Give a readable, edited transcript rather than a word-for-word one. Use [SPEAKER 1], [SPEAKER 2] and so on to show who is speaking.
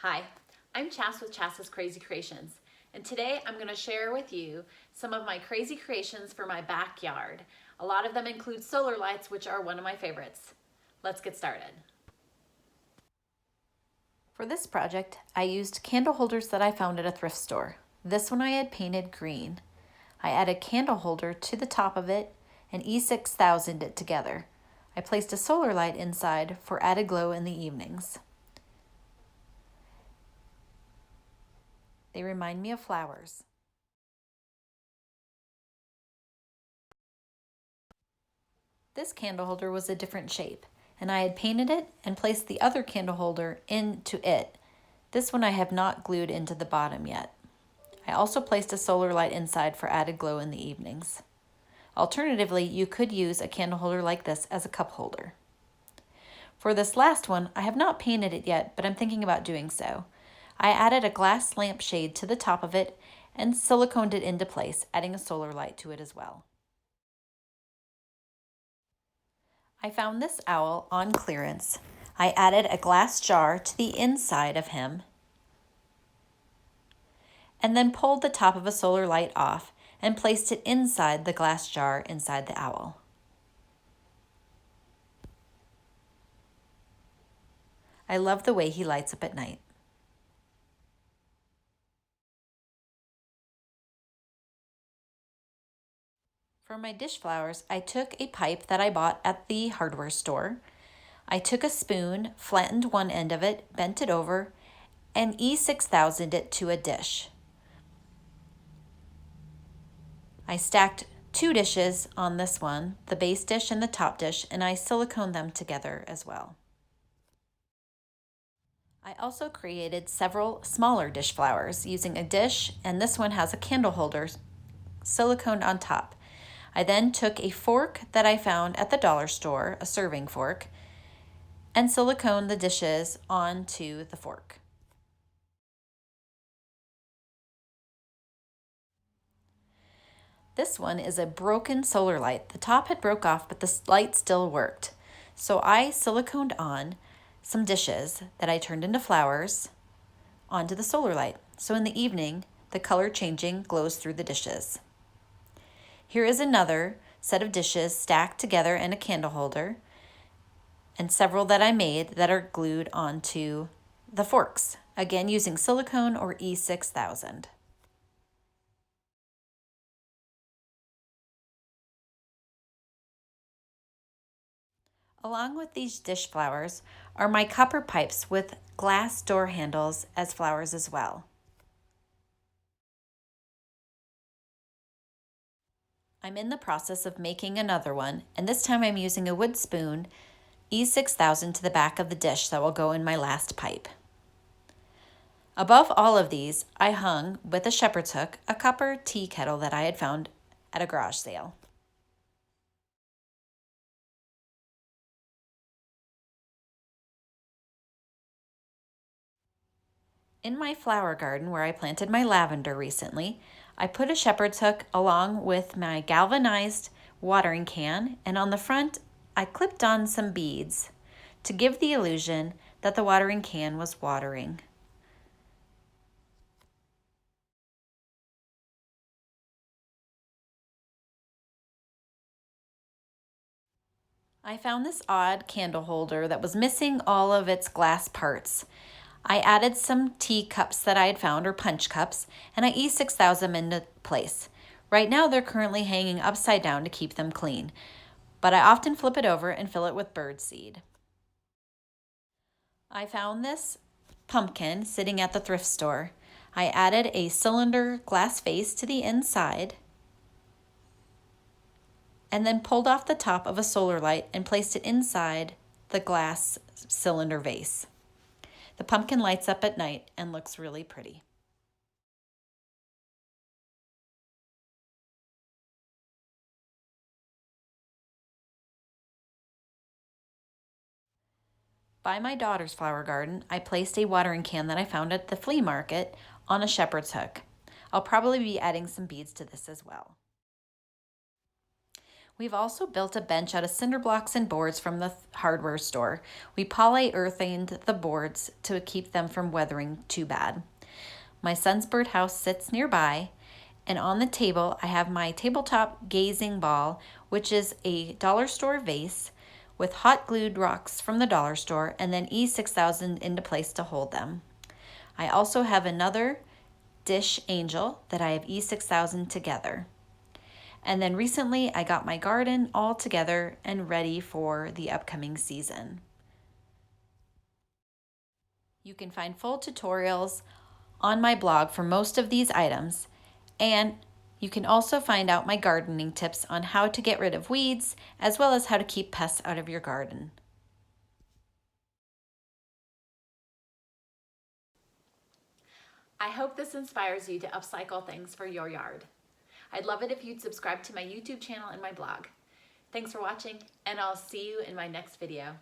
[SPEAKER 1] Hi, I'm Chas with Chas's Crazy Creations, and today I'm going to share with you some of my crazy creations for my backyard. A lot of them include solar lights, which are one of my favorites. Let's get started. For this project, I used candle holders that I found at a thrift store. This one I had painted green. I added candle holder to the top of it and E6000 it together. I placed a solar light inside for added glow in the evenings. They remind me of flowers. This candle holder was a different shape, and I had painted it and placed the other candle holder into it. This one I have not glued into the bottom yet. I also placed a solar light inside for added glow in the evenings. Alternatively, you could use a candle holder like this as a cup holder. For this last one, I have not painted it yet, but I'm thinking about doing so. I added a glass lampshade to the top of it and siliconed it into place, adding a solar light to it as well. I found this owl on clearance. I added a glass jar to the inside of him and then pulled the top of a solar light off and placed it inside the glass jar inside the owl. I love the way he lights up at night. For my dish flowers, I took a pipe that I bought at the hardware store. I took a spoon, flattened one end of it, bent it over, and E6000 it to a dish. I stacked two dishes on this one, the base dish and the top dish, and I siliconed them together as well. I also created several smaller dish flowers using a dish, and this one has a candle holder siliconed on top. I then took a fork that I found at the dollar store, a serving fork, and siliconed the dishes onto the fork. This one is a broken solar light. The top had broke off, but the light still worked. So I siliconed on some dishes that I turned into flowers onto the solar light. So in the evening, the color changing glows through the dishes. Here is another set of dishes stacked together in a candle holder and several that I made that are glued onto the forks, again using silicone or E6000. Along with these dish flowers are my copper pipes with glass door handles as flowers as well. I'm in the process of making another one, and this time I'm using a wood spoon, E6000 to the back of the dish that will go in my last pipe. Above all of these, I hung with a shepherd's hook a copper tea kettle that I had found at a garage sale. In my flower garden where I planted my lavender recently, I put a shepherd's hook along with my galvanized watering can, and on the front I clipped on some beads to give the illusion that the watering can was watering. I found this odd candle holder that was missing all of its glass parts. I added some tea cups that I had found, or punch cups, and I E6000 them into place. Right now they're currently hanging upside down to keep them clean, but I often flip it over and fill it with bird seed. I found this pumpkin sitting at the thrift store. I added a cylinder glass face to the inside and then pulled off the top of a solar light and placed it inside the glass cylinder vase. The pumpkin lights up at night and looks really pretty. By my daughter's flower garden, I placed a watering can that I found at the flea market on a shepherd's hook. I'll probably be adding some beads to this as well. We've also built a bench out of cinder blocks and boards from the hardware store. We polyurthaned the boards to keep them from weathering too bad. My son's birdhouse sits nearby, and on the table I have my tabletop gazing ball, which is a dollar store vase with hot glued rocks from the dollar store and then E6000 into place to hold them. I also have another dish angel that I have E6000 together. And then recently I got my garden all together and ready for the upcoming season. You can find full tutorials on my blog for most of these items, and you can also find out my gardening tips on how to get rid of weeds, as well as how to keep pests out of your garden. I hope this inspires you to upcycle things for your yard. I'd love it if you'd subscribe to my YouTube channel and my blog. Thanks for watching, and I'll see you in my next video.